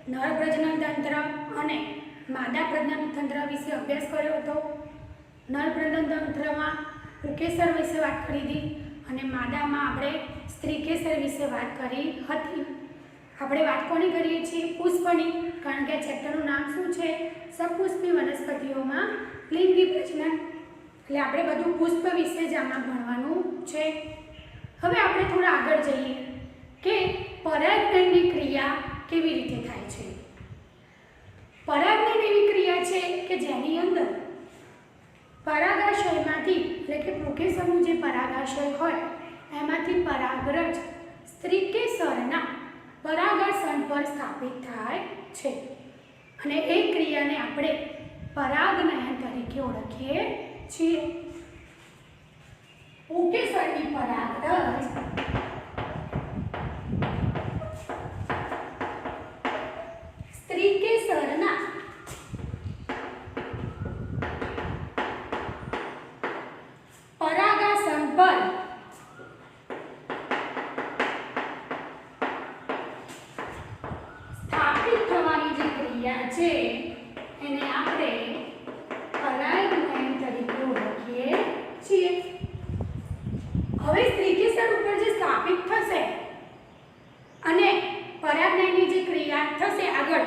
નર પ્રજનન તંત્ર અને માદા પ્રજનન તંત્ર વિશે અભ્યાસ કર્યો હતો। નર પ્રજનન તંત્રમાં પુંકેસર વિશે વાત કરી હતી અને માદામાં આપણે સ્ત્રીકેસર વિશે વાત કરી હતી। આપણે વાત કોની કરીએ છીએ? પુષ્પની, કારણ કે ચેપ્ટરનું નામ શું છે? સપુષ્પી વનસ્પતિઓમાં લિંગી પ્રજનન। એટલે આપણે બધું પુષ્પ વિશે જ આમાં ભણવાનું છે। હવે આપણે થોડા આગળ જઈએ કે પરાગનની ક્રિયા કેવી રીતે થાય છે। પરાગનન એવી ક્રિયા છે કે જેની અંદર પરાગાશયમાંથી એટલે કે પુંકેસરનું જે પરાગાશય હોય એમાંથી પરાગરજ સ્ત્રીકેસરના પરાગાસન પર સ્થાપિત થાય છે અને એ ક્રિયાને આપણે પરાગનયન તરીકે ઓળખીએ છીએ। પુંકેસરની પરાગરજ સ્ત્રીકેસરના પરાગાસન પર સ્થાપિત થવાની જે ક્રિયા છે એને આપણે પરાગનયન તરીકે ઓળખીએ છીએ। હવે સ્ત્રીકેસર ઉપર જે સ્થાપિત થશે અને પરાગનયનની જે ક્રિયા થશે, આગળ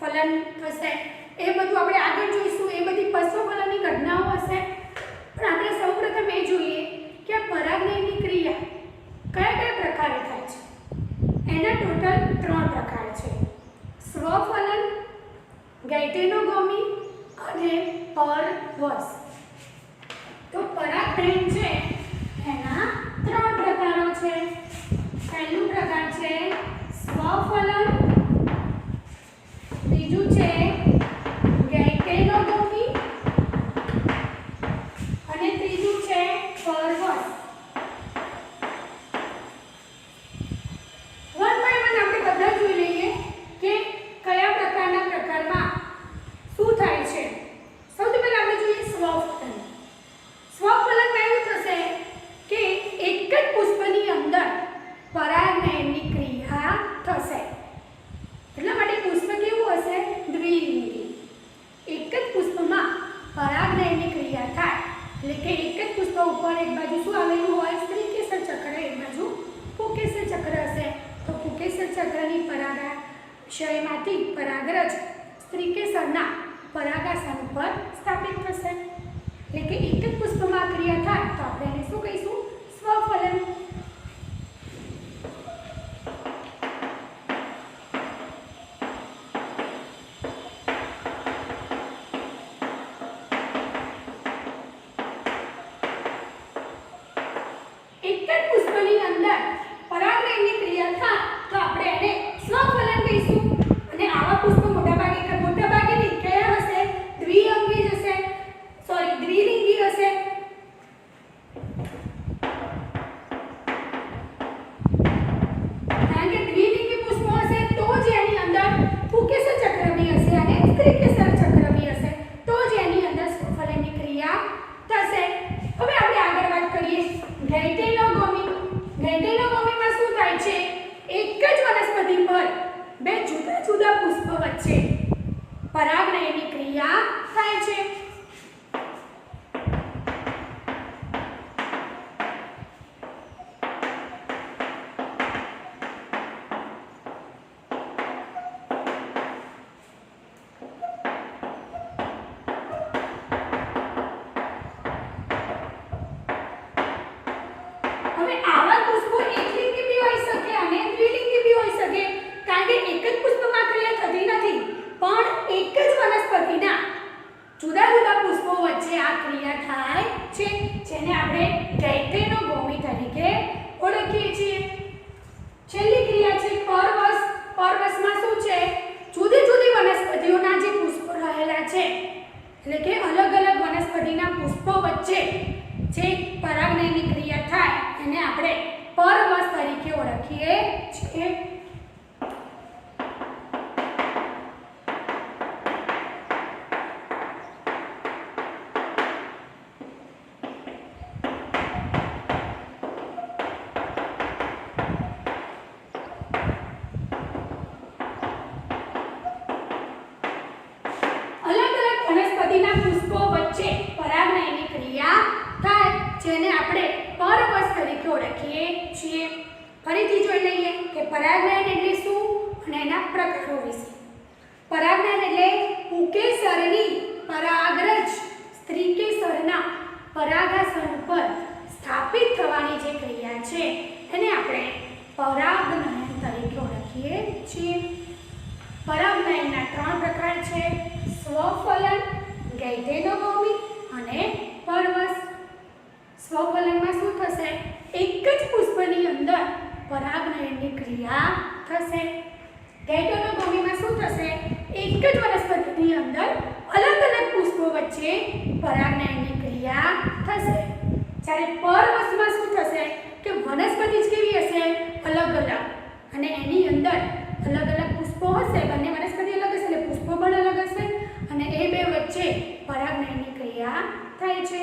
ફલન થશે, એ બધું આપણે આગળ જોઈશું। એ બધી પશ્વફલનની ઘટનાઓ હશે, પણ આપણે સૌપ્રથમ એ જોઈએ કે આ પરાગનયનની ક્રિયા કયા કયા પ્રકારે થાય છે। એના ટોટલ 3 પ્રકાર છે: સ્વફલન, ગૈટેનોગોમી અને પરવશ। તો પરાગનયન છે એના 3 પ્રકારો છે। પહેલું પ્રકાર છે સ્વફલન, બીજું છે ગૈટેનોગોમી અને ત્રીજું છે પરવશ। વન બાય વન આપણે બધા જોઈ લઈએ કે કયા પ્રકારમાં શું થાય છે। સૌથી પહેલા આપણે જોઈએ સ્વફલન। સ્વફલનમાં એવું થશે કે એક જ પુષ્પની અંદર પરાગનયનની ક્રિયા થશે। એટલા માટે પુષ્પ કેવું હશે? દ્વિલિંગી। એક જ પુષ્પમાં પરાગનયનની ક્રિયા થાય એટલે કે એક જ પુષ્પ ઉપર એક બાજુ શું આવેલું હોય? સ્ત્રીકેસર ચક્ર, એક બાજુ પુંકેસર ચક્ર હશે। તો પુંકેસર ચક્રની પરાગાશયમાંથી પરાગરજ સ્ત્રીકેસરના પરાગાસન પર સ્થાપિત થશે। એટલે કે એક જ પુષ્પમાં ક્રિયા થાય તો આપણે એને શું કહીશું? સ્વફલન। એક જ પુષ્પની અંદર પરાગનયનની ક્રિયા થાય તો આપણે એને સ્વફલન કહીશું। અને આવા પુષ્પ મોટાભાગે નહીં, કયા હશે? દ્વિલિંગી હશે। કારણ કે દ્વિલિંગી પુષ્પો હશે તો જ એની અંદર પુંકેસર ચક્ર બી હશે અને સ્ત્રીકેસર ચક્ર બી હશે, તો જ એની અંદર સ્વફલનની ક્રિયા થશે। હવે આપણે આગળ વાત કરીએ ગૈટેનોગોમી। ગૈટેનોગોમીમાં શું થાય છે? એક જ વનસ્પતિ પર બે જુદા જુદા પુષ્પ વચ્ચે પરાગનયનની ક્રિયા થાય છે। હવે આવા પુષ્પો એકલિંગી બી હોઈ શકે અને દ્વિલિંગી બી હોઈ શકે, કારણ કે એક જ પુષ્પમાં ક્રિયા થતી નથી, પણ એક જ વનસ્પતિના જુદા જુદા જેને આપણે પરવશ તરીકે ઓળખીએ છીએ. ફરીથી જોઈ લઈએ કે પરાગનયન એટલે શું અને એના પ્રકારો વિશે. પરાગનયન એટલે પુંકેસરની પરાગરજ સ્ત્રીકેસરના પરાગાસન પર સ્થાપિત થવાની જે ક્રિયા છે એને આપણે પરાગનયન તરીકે ઓળખીએ છીએ. પરાગનયનના 3 પ્રકાર છે: સ્વફલન, ગૈધેનોગોમી અને પરવશ. સ્વફલનમાં શું થશે? એક જ પુષ્પની અંદર પરાગનયનની ક્રિયા થશે. ગૈધેનોગોમીમાં શું થશે? એક જ વનસ્પતિની અંદર અલગ અલગ પુષ્પો વચ્ચે પરાગનયનની ક્રિયા થશે. જ્યારે પરવશમાં શું થશે કે વનસ્પતિ જ કેવી હશે? અલગ અલગ, અને એની અંદર અલગ અલગ પુષ્પો હશે. બંને વનસ્પતિ અલગ હશે એટલે પુષ્પો પણ અલગ હશે, અને એ બે વચ્ચે પરાગનયનની ક્રિયા થાય છે.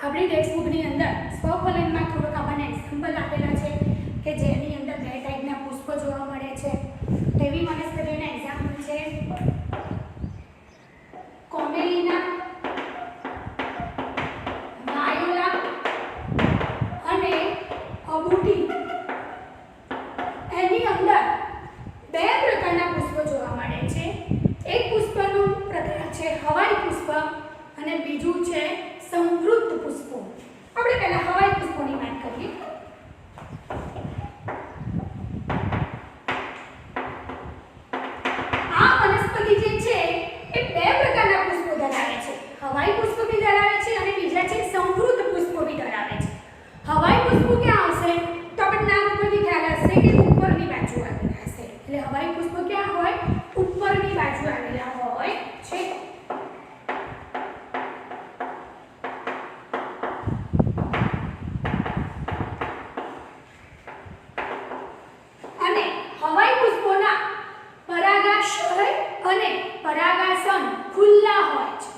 આપણી ટેક્સ્ટબુકની અંદર સ્વફલનમાં થોડોક આપણને એક્ઝામ્પલ આપેલા છે કે જેની અંદર 2 ટાઈપના પુષ્પો જોવા મળે છે. તેવી વનસ્પતિઓના એક્ઝામ્પલ છે કોમેલિના, વાયોલા અને અબુટી. એની અંદર 2 પ્રકારના પુષ્પો જોવા મળે છે. એક પુષ્પનું પ્રકાર છે હવાઈ પુષ્પ અને બીજું છે સંવૃત્ત પુષ્પો. આપણે પહેલા હવાઈ પુષ્પોની વાત કરીએ. આ વનસ્પતિ જે છે એ 2 પ્રકારના પુષ્પો ધરાવે છે. હવાઈ પુષ્પ બી ધરાવે છે અને બીજા છે સંવૃત્ત પુષ્પો બી ધરાવે છે. હવાઈ પુષ્પો ક્યાં આવશે? તો આપણે નામ ઉપરથી ખ્યાલ હશે કે ઉપરની બાજુ આવેલા હશે. એટલે હવાઈ પુષ્પો ક્યાં હોય? ઉપરની બાજુ આવેલા હોય છે. અને હવાઈ પુષ્પોના પરાગાશય અને પરાગાસન ખુલ્લા હોય છે.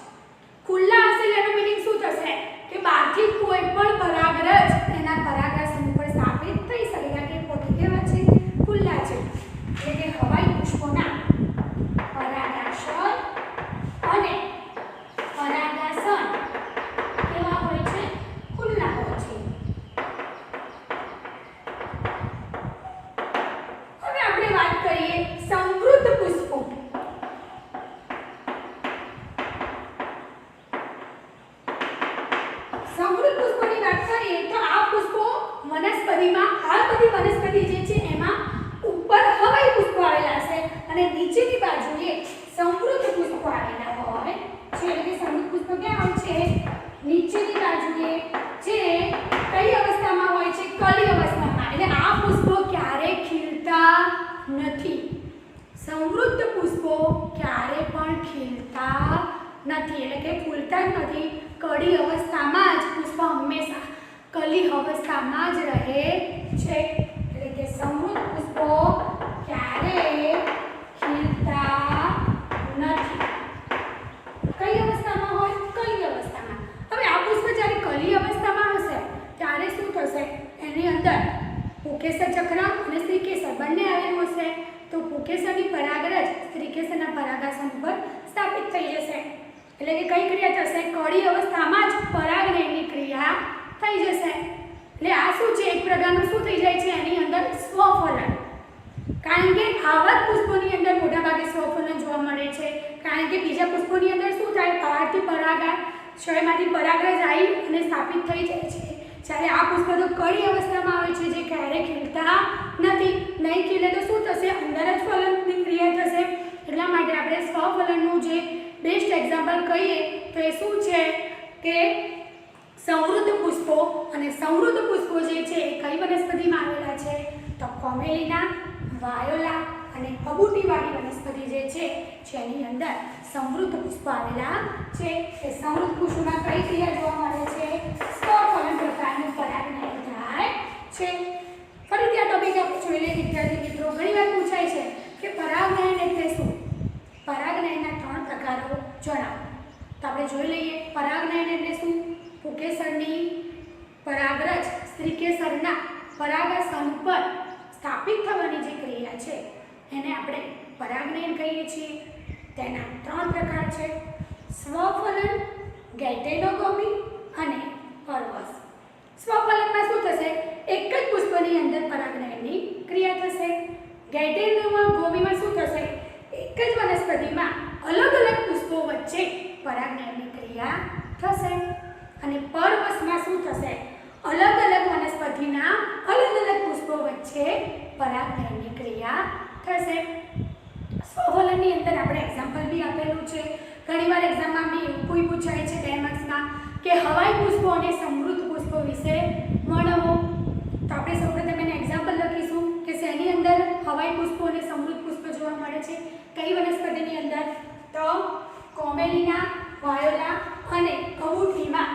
ખુલ્લા હશે એનો મીનિંગ શું થશે કે બહારથી કોઈ પણ પરાગરજ એના પરાગાસન ઉપર સ્થાપિત થઈ શકે. કે પોતે કેવા છે? ખુલ્લા છે. એટલે કે હવાઈ પુષ્પોના પરાગાશય અને પરાગાસન કેવા હોય છે? ખુલ્લા હોય છે. હવે આપણે વાત કરીએ સંવૃત્ત પુષ્પો. સંવૃત્ત પુષ્પોની વાત કરીએ તો આ પુષ્પો વનસ્પતિમાં, આ બધી વનસ્પતિ જે છે એમાં ઉપર હવાઈ પુષ્પો આવેલા છે અને નીચેની બાજુએ સંવૃત્ત પુષ્પો આવેલા હોય છે. એટલે કે સંવૃત્ત પુષ્પો ક્યાં હોય છે? નીચેની બાજુએ, જે કઈ અવસ્થામાં હોય છે? કલી અવસ્થામાં. એટલે આ પુષ્પો ક્યારેય ખીલતા નથી. સંવૃત્ત પુષ્પો ક્યારે પણ ખીલતા નથી, એટલે કે ફૂલતા જ નથી. કળી અવસ્થામાં જ પુષ્પ હંમેશા કલી અવસ્થામાં જ રહે છે. એટલે કે સંવૃત્ત પુષ્પો ક્યારેય ખીલતા નથી. કઈ અવસ્થામાં હોય? કલી અવસ્થામાં. હવે આ પુષ્પ જ્યારે કલી અવસ્થામાં હશે ત્યારે શું થશે? એની અંદર પુંકેસર ચક્ર અને સ્ત્રીકેસર બંને આવેલું હશે. તો પુંકેસરની પરાગરજ સ્ત્રીકેસરના પરાગાસન પર સ્થાપિત થઈ જશે. એટલે કે કઈ ક્રિયા થશે? કળી અવસ્થામાં જ પરાગનયનની ક્રિયા થઈ જશે. એટલે આ શું છે? એક પ્રકારનું શું થઈ જાય છે? એની અંદર સ્વફલન. કારણ કે આવા પુષ્પોની અંદર મોટાભાગે સ્વફલન જોવા મળે છે. કારણ કે બીજા પુષ્પોની અંદર શું થાય? બહારથી પરાગાશયમાંથી પરાગરજ આવી અને સ્થાપિત થઈ જાય છે. જ્યારે આ પુષ્પ તો કળી અવસ્થામાં આવે છે, જે ક્યારેય ખીલતા નથી. નહીં ખીલે તો શું થશે? અંદર જ ફલનની ક્રિયા થશે. એટલા માટે આપણે સ્વફલનનું જે બેસ્ટ એક્ઝામ્પલ કહીએ તો એ શું છે કે સંવૃત્ત પુષ્પો. અને સંવૃત્ત પુષ્પો જે છે એ કઈ વનસ્પતિમાં આવેલા છે? તો કોમેલિના, વાયોલા અને અબુટીવાળી વનસ્પતિ જે છે જેની અંદર સંવૃત્ત પુષ્પો આવેલા છે. એ સંવૃત્ત પુષ્પોમાં કઈ ક્રિયા જોવા મળે છે? સ્વફલન પ્રકારનું પરાગનયન થાય છે. ફરીથી આ ટોપિક આપણે જોઈ લઈએ વિદ્યાર્થી મિત્રો. ઘણીવાર પૂછાય છે કે પરાગનયન એટલે શું? પરાગનયનના 3 પ્રકારો જણાવો. તો આપણે જોઈ લઈએ. પરાગનયન એટલે શું? પુંકેસરની પરાગરજ સ્ત્રીકેસરના પરાગાસન પર સ્થાપિત થવાની જે ક્રિયા છે એને આપણે પરાગનયન કહીએ છીએ. તેના 3 પ્રકાર છે: સ્વફલન, ગૈધેનોગોમી અને પરવશ. સ્વફલનમાં શું થશે? એક જ પુષ્પની અંદર પરાગનયનની ક્રિયા થશે. ગેટેરિયામાં ગોબીમાં શું થશે? એક જ વનસ્પતિમાં અલગ અલગ પુષ્પો વચ્ચે પરાગનયનની ક્રિયા થશે. અને પરવશમાં શું થશે? અલગ અલગ વનસ્પતિના અલગ અલગ પુષ્પો વચ્ચે પરાગનયનની ક્રિયા થશે. સ્વફલનની અંદર આપણે એક્ઝામ્પલ બી આપેલું છે. ઘણીવાર એક્ઝામમાં બી એવું કોઈ પૂછાય છે 2 માર્ક્સમાં કે હવાઈ પુષ્પો અને સમૃદ્ધ પુષ્પો વિશે વર્ણવો. તો આપણે સૌપ્રથમ એને એક્ઝામ્પલ લખીશું કે શેની અંદર હવાઈ પુષ્પો અને સમૃદ્ધ પુષ્પો જોવા મળે છે. કઈ વનસ્પતિની અંદર? તો કોમેલિના, વાયોલા અને કબૂતરીમાં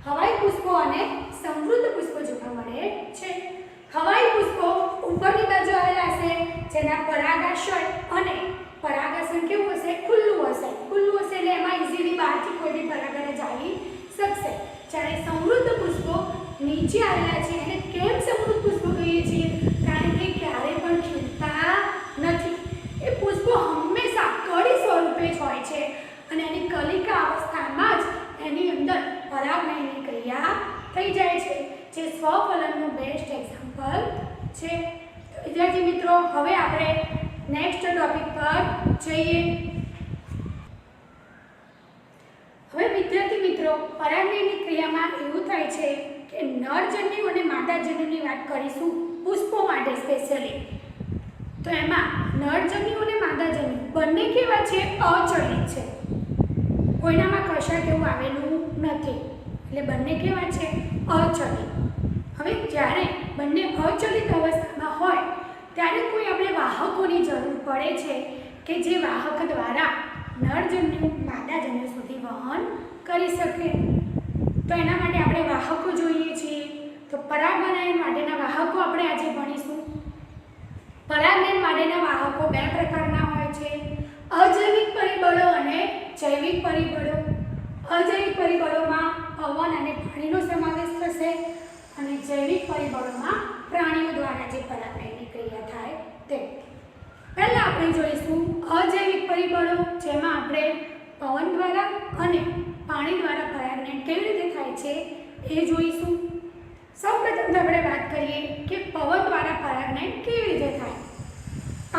હવાઈ પુષ્પો અને સમૃદ્ધ પુષ્પો જોવા મળે છે. હવાઈ પુષ્પો ઉપરની બાજુ આવેલા હશે જેના પરાગાશય અને પરાગાસન કેવું હશે? ખુલ્લું હશે. ખુલ્લું હશે એટલે એમાં ઇઝીલી બહારથી કોઈ બી પરાગને જઈ શકશે. જ્યારે સમૃદ્ધ પુષ્પો નીચે આવેલા છે એને કેમ સમૃદ્ધ પુષ્પો કહીએ છીએ? કારણ કે ક્યારે પણ ખીલતા નથી. એ પુષ્પો હંમેશા કળી સ્વરૂપે જ હોય છે અને એની કલિકા અવસ્થામાં જ એની અંદર પરાગનયનની ક્રિયા થઈ જાય છે, જે સ્વફલનનું બેસ્ટ એક્ઝામ્પલ છે. વિદ્યાર્થી મિત્રો, હવે આપણે નેક્સ્ટ ટોપિક પર જઈએ. હવે વિદ્યાર્થી મિત્રો, પરાગનયનની ક્રિયામાં એવું થાય છે કે નરજન્યુ અને માદાજન્યુની વાત કરીશું પુષ્પો માટે સ્પેશિયલી. તો એમાં નરજન્યુ અને માદાજન્યુ બંને કેવા છે? અચલિત છે. કોઈનામાં કશા કેવું આવેલું નથી. એટલે બંને કેવા છે? અચલિત. હવે જ્યારે બંને અચલિત અવસ્થામાં હોય ત્યારે કોઈ આપણે વાહકોની જરૂર પડે છે કે જે વાહક દ્વારા નરજન્યુ માદાજન્યુ સુધી વહન કરી શકે. તો એના માટે આપણે વાહકો જોઈએ છીએ. તો પરાગનયન માટેના વાહકો આપણે આજે ભણીશું. પરાગનયન માટેના વાહકો 2 પ્રકારના હોય છે: અજૈવિક પરિબળો અને જૈવિક પરિબળો. અજૈવિક પરિબળોમાં પવન અને પાણીનો સમાવેશ થશે અને જૈવિક પરિબળોમાં પ્રાણીઓ દ્વારા જે પરાગનયનની ક્રિયા થાય તે. પહેલા આપણે જોઈશું અજૈવિક પરિબળો, જેમાં આપણે પવન દ્વારા અને પાણી દ્વારા પરાગનયન કેવી રીતે થાય છે એ જોઈશું. સૌપ્રથમ તો આપણે વાત કરીએ કે પવન દ્વારા પરાગનયન કેવી રીતે થાય.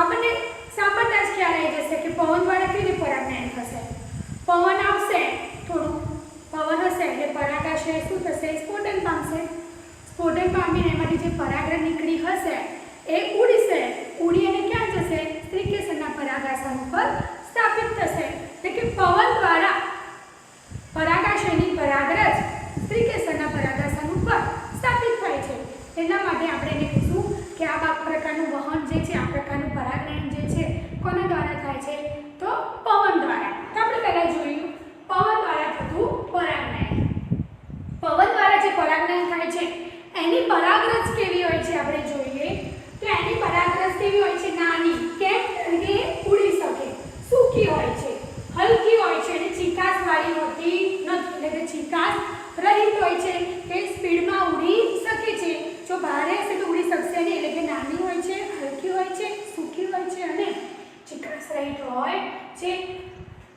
આપણને સામાન્ય જ ખ્યાલ આવી જશે કે પવન દ્વારા કેવી રીતે પરાગનયન થશે. પવન આવશે, થોડું પવન હશે એટલે પરાગાશય શું થશે? સ્ફોટન પામશે. સ્ફોટન પામીને એમાંથી જે પરાગરજ નીકળી હશે એ ઉડશે. ઉડી અને ક્યાં જશે? સ્ત્રીકેસરના પરાગાસન ઉપર સ્થાપિત થશે. એટલે કે પવન દ્વારા પરાગાશયની પરાગરજ સ્ત્રીકેસરના પરાગાસન ઉપર સ્થાપિત થાય છે. એટલા માટે આપણે એને કહીશું કે આ પ્રકારનું વહન જે છે, આ પ્રકારનું પરાગનયન જે છે કોના દ્વારા થાય છે? તો પવન દ્વારા. તો આપણે પહેલા જોયું પવન દ્વારા થતું પરાગનયન. પવન દ્વારા જે પરાગનયન થાય છે એની પરાગરજ કેવી હોય છે આપણે જોઈએ. તો એની પરાગરજ કેવી હોય છે? નાની. કેમ? કે ઉડી શકે. સૂકી હોય છે, હલકી હોય છે અને ચીકાશવાળી હોતી નથી. એટલે કે ચીકાશ રહિત હોય છે, કે સ્પીડમાં ઉડી શકે છે. જો ભારે હશે તો ઉડી શકશે નહીં. એટલે કે નાની હોય છે, હલકી હોય છે, સૂકી હોય છે અને ચીકાશ રહિત હોય છે.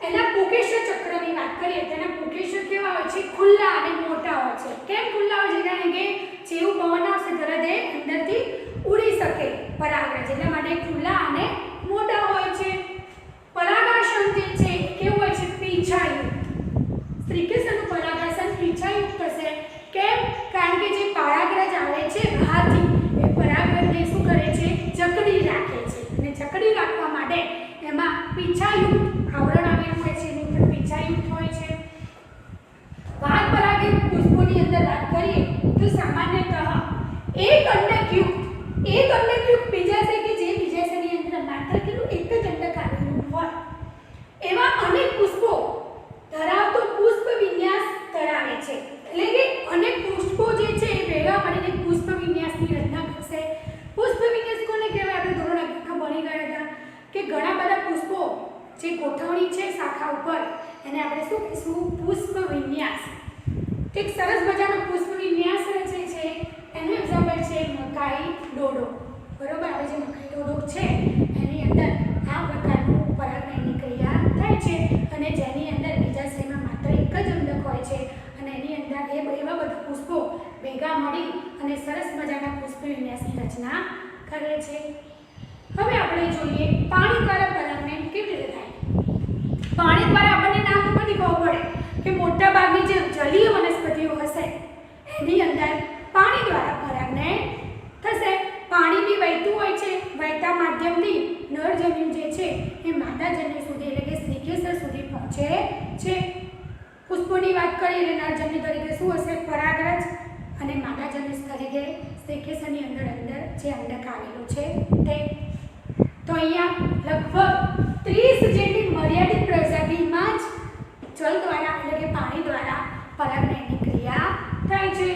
એના પુકેશ ચક્રની વાત કરીએ તો એના પુકેશ કેવા હોય છે? ખુલ્લા અને મોટા હોય છે. કેમ ખુલ્લા હોય છે? કારણ કે જેવું પવન આવશે તરત એ અંદરથી ઉડી શકે પરાગરજ. એટલા માટે ખુલ્લા અને મોટા હોય છે. પરાગાસન જે છે કેવું હોય છે? પીછાયુક્ત. સ્ત્રીકેસરનું પરાગાસન પીછાયુક્ત હશે. કેમ? કારણ કે જે પરાગરજ આવે છે બહારથી એ પરાગરજને શું કરે છે? જકડી રાખે છે. અને જકડી રાખવા માટે એમાં પીછાયુક્ત આવરણ આવેલું હોય છે. એની ઉપર પીછાયુક્ત હોય છે. વાત પરાગિત પુષ્પોની અંદર વાત કરીએ તો સામાન્યતઃ એક અંડકયુક્ત બીજાશય કે જે બીજાશયની અંદર માત્ર કેટલું એક જ અંડક આવેલું હોય એવા અનેક પુષ્પો ધરાવતો પુષ્પ વિન્યાસ ધરાવે છે. એટલે કે અનેક પુષ્પો જે છે એ ભેગા મળીને પુષ્પ વિન્યાસની રચના કરશે. પુષ્પ વિન્યાસ કોને કહેવાય? આપણે ધોરણ 11માં ભણી ગયા હતા કે ઘણા બધા પુષ્પો જે ગોઠવણી છે શાખા ઉપર એને આપણે શું કહીશું? પુષ્પ વિન્યાસ. એક સરસ મજાનો પુષ્પ વિન્યાસ રચે છે. એનું એક્ઝામ્પલ છે મકાઈ ડોડો. બરોબર? આપણે જે મકાઈ ડોડો છે એની અંદર આ પ્રકારનું પરાગનયનની ક્રિયા થાય છે અને જેની અંદર બીજાશયમાં માત્ર એક જ અંડક હોય છે અને એની અંદર એવા બધા મળી અને સરસ મજાના પુષ્પ વિન્યાસની રચના કરે છે. હવે આપણે જોઈએ પાણી દ્વારા પરાગનયન કેવી રીતે થાય. પાણી દ્વારા આપણને નામ ઉપરથી ખબર પડે કે મોટા ભાગની જે જલીય વનસ્પતિઓ હશે એની અંદર પાણી દ્વારા પરાગનયન થશે. પાણી બી વહેતું હોય છે. વહેતા માધ્યમથી નરજન્યુ જે છે એ માદાજન્યુ સુધી એટલે કે સ્ત્રીકેસર સુધી પહોંચે છે. પુષ્પોની વાત કરીએ એટલે નરજન્યુ તરીકે શું હશે? પરાગરજ અને માદાજન્યુ તરીકે સ્ત્રીકેસરની અંદર જે અંડક આવેલું છે તે. તો અહીંયા લગભગ 30 જેટલી મર્યાદિત પ્રજાતિમાં જ જળ દ્વારા એટલે કે પાણી દ્વારા પરાગનયનની ક્રિયા થાય છે.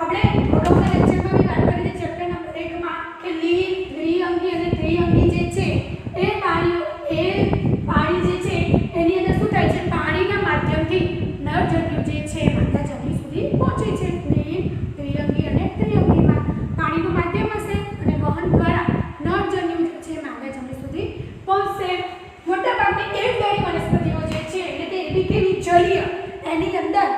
આપણે અગાઉના લેક્ચરમાં બી વાત કરી હતી ચેપ્ટર નંબર 1 માં કે લીન, દ્વિઅંગી અને ત્રિઅંગી જે છે એ પાણી જે છે એની અંદર શું થાય છે? પાણીના માધ્યમથી નરજન્યુ જે છે માદાજન્યુ સુધી પહોંચે છે. લીન, દ્વિઅંગી અને ત્રિઅંગીમાં પાણીનું માધ્યમ હશે અને વહન દ્વારા નરજન્યુ જે છે માદાજન્યુ સુધી પહોંચશે. મોટાભાગની એકદળી વનસ્પતિઓ જે છે એટલે કે એવી કેવી જલીય એની અંદર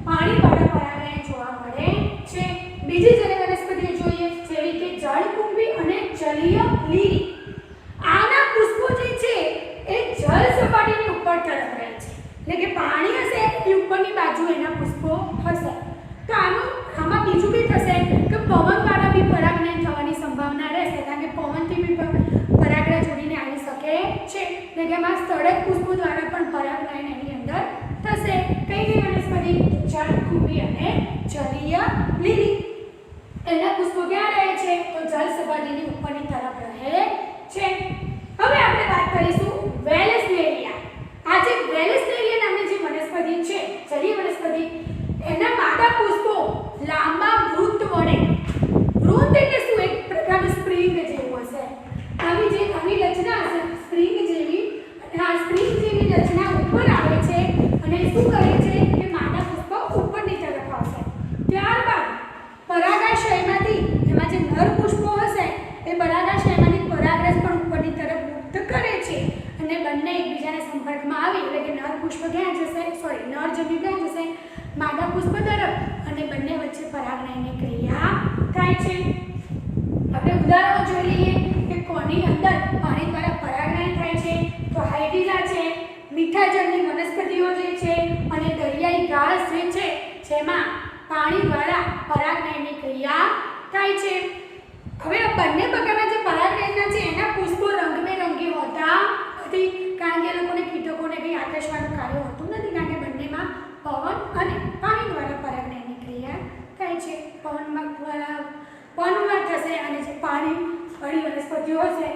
પાણી દ્વારા પરાગનયન જોવા મળે છે. બીજી જલીય વનસ્પતિઓ જોઈએ જેવી કે જળકુંભી અને જલીય લીલી. આના પુષ્પો જે છે એ જળ સપાટીની ઉપર તરફ રહે છે એટલે કે પાણી હશે એ ઉપરની બાજુ એના પુષ્પો હશે. તો આમાં બીજું બી થશે કે પવન દ્વારા બી પરાગનયન થવાની સંભાવના રહેશે કારણ કે પવનથી બી પરાગરજ જોડીને આવી શકે છે. એટલે કે આમાં સ્થળક પુષ્પો દ્વારા પણ પરાગનયન એની અંદર થશે. કઈ કઈ વનસ્પતિ? જળકુંભી અને જલીય લીલી. એના પુષ્પો ક્યાં રહે છે? તો જળ સપાટીની ઉપરની તરફ રહે છે. હવે આપણે વાત કરીશું વેલેસ્નેરિયા. આ જે વેલેસ્નેરિયા નામની જે વનસ્પતિ છે જલીય વનસ્પતિ એના માદા પુષ્પો લાંબા વૃત્ત વડે, વૃત્ત એટલે શું? એક પ્રકારનું સ્પ્રિંગ જેવું હશે. આવી રચના હશે સ્પ્રિંગ જેવી. આ સ્પ્રિંગ જેવી રચના ઉપર આવે છે અને શું કરે છે કે માદા પુષ્પો ઉપરની તરફ આવશે. ત્યારબાદ પરાગાશયમાંથી એમાં જે નર પુષ્પો હશે એ પરાગાશયમાંથી પરાગરજ પણ ઉપરની તરફ મુક્ત કરે છે અને બંને એકબીજાના સંપર્કમાં આવી એટલે કે નર પુષ્પ ક્યાં જશે? નરજન્યુ ક્યાં જશે? માદા પુષ્પ તરફ અને બંને વચ્ચે પરાગનયનની ક્રિયા થાય છે. આપણે ઉદાહરણો જોઈ લઈએ કે કોની અંદર પાણી દ્વારા પરાગનયન થાય છે. તો હાઇડ્રીલા છે, મીઠા જળની વનસ્પતિઓ જે છે અને દરિયાઈ ઘાસ જે છે જેમાં પાણી દ્વારા પરાગનયનની ક્રિયા થાય છે. હવે આ બંને પ્રકારના જે પરાગનયનના છે એના પુષ્પો રંગબેરંગી હોતા નથી કારણ કે એ લોકોને કીટકોને કંઈ આકર્ષવાનું કાર્ય હોતું નથી કારણ કે બંનેમાં પવન અને પાણી દ્વારા પરાગનયનની ક્રિયા થાય છે. પવનમાં થશે અને જે પાણી વાળી વનસ્પતિઓ હશે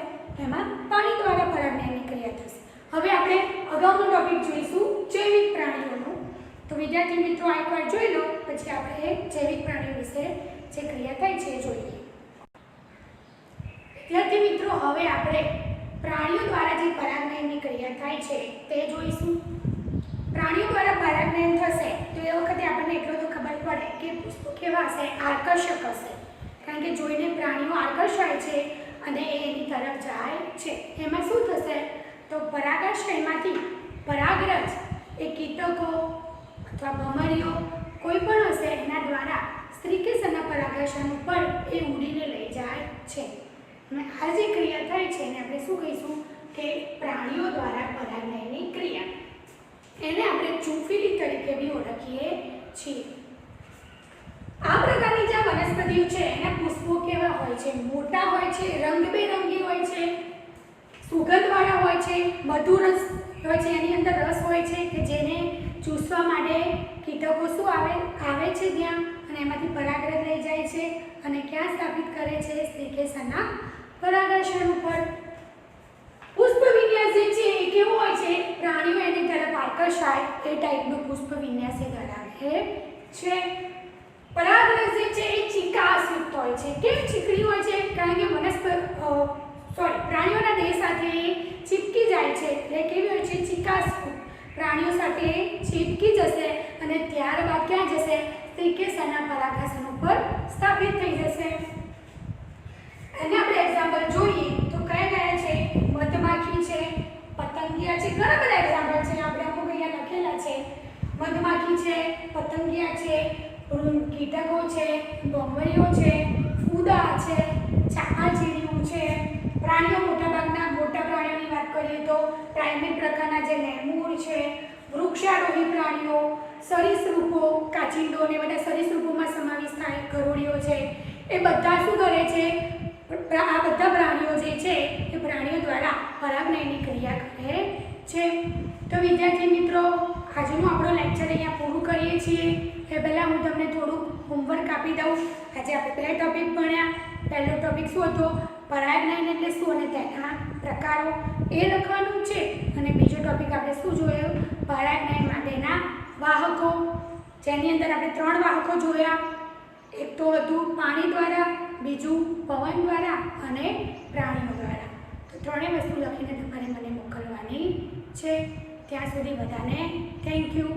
એમાં પાણી દ્વારા પરાગનયનની ક્રિયા થશે. હવે આપણે અગાઉનો ટોપિક જોઈશું જૈવિક પ્રાણીઓનો. તો વિદ્યાર્થી મિત્રો આ એકવાર જોઈ લો પછી આપણે જૈવિક પ્રાણીઓ વિશે જે ક્રિયા થાય છે એ જોઈએ. વિદ્યાર્થી મિત્રો હવે આપણે પ્રાણીઓ દ્વારા જે પરાગનયનની ક્રિયા થાય છે તે જોઈશું. પ્રાણીઓ દ્વારા પરાગનયન થશે તો એ વખતે આપણને એટલો તો ખબર પડે કે પુષ્પો કેવા હશે? આકર્ષક હશે કારણ કે જોઈને પ્રાણીઓ આકર્ષાય છે અને એની તરફ જાય છે. એમાં શું થશે? તો પરાગાશયમાંથી પરાગરજ એ કીટકો અથવા ભમરીઓ કોઈ પણ હશે એના દ્વારા સ્ત્રીકેસરના પરાગાશય ઉપર એ ઉડીને લઈ જાય છે. અને આ જે ક્રિયા થાય છે એને આપણે શું કહીશું કે પ્રાણીઓ દ્વારા પરાગનયનની ક્રિયા. એને આપણે ચૂંફીલી તરીકે બી ઓળખીએ છીએ. આ પ્રકારની જે વનસ્પતિઓ છે એના પુષ્પો કેવા હોય છે? મોટા હોય છે, રંગબેરંગી હોય છે, સુગંધવાળા હોય છે, મધુર રસ હોય છે. એની અંદર રસ હોય છે કે જેને ચૂસવા માટે કીટકો શું આવે છે ત્યાં અને એમાંથી પરાગરજ લઈ જાય છે અને ક્યાં સ્થાપિત કરે છે? સ્ત્રીકેસરના પરાગાશય ઉપર. પુષ્પ વિન્યાસ જે છે એ કેવો હોય છે? પ્રાણીઓ એની તરફ આકર્ષાય એ ટાઈપનો પુષ્પ વિન્યાસ ધરાવે છે. પરાગરજ જે છે એ ચિકાસયુક્ત હોય છે. કેમ ચીકણી હોય છે? કારણ કે પ્રાણીઓના દેહ સાથે ચીપકી જાય છે એટલે કેવી હોય છે? ચિકાસયુક્ત. પ્રાણીઓ સાથે ચીપકી જશે અને ત્યારબાદ ક્યાં જશે? સ્ત્રીકેસરના પરાગાશય ઉપર સ્થાપિત થઈ જશે. અને આપણે એક્ઝામ્પલ જોઈએ તો કયા છે? મધમાખી છે, પતંગિયા છે. ઘણા બધા એક્ઝામ્પલ છે આપણે અમુક અહીંયા લખેલા છે. મધમાખી છે, પતંગિયા છે, કીટકો છે, ભમરીઓ છે, ફૂદા છે, ચામાચીડિયું છે. પ્રાણીઓ મોટા પ્રાણીઓની વાત કરીએ તો પ્રાઇમેટ પ્રકારના જે લેમુર છે, વૃક્ષારોહી પ્રાણીઓ, સરીસૃપો, કાચિંડો ને બધા સરીસૃપોમાં સમાવેશ થાય, ગરોળીઓ છે, એ બધા શું કરે છે? આ બધા પ્રાણીઓ જે છે એ પ્રાણીઓ દ્વારા પરાગનયનની ક્રિયા કરે છે. તો વિદ્યાર્થી મિત્રો, આજનો આપણો લેક્ચર અહીંયા પૂરું કરીએ છીએ. એ પહેલાં હું તમને થોડુંક હોમવર્ક આપી દઉં. આજે આપણે બે ટોપિક ભણ્યા. પહેલો ટોપિક શું હતો? પરાગનયન એટલે શું અને તેના પ્રકારો, એ લખવાનું છે. અને બીજો ટોપિક આપણે શું જોયો? પરાગનયન માટેના વાહકો, જેની અંદર આપણે 3 વાહકો જોયા. એક તો હતું પાણી દ્વારા, બીજું પવન દ્વારા અને પ્રાણીઓ દ્વારા. તો ત્રણેય વસ્તુ લખીને તમારે મને મોકલવાની છે. ત્યાં સુધી બધાને થેન્ક યુ.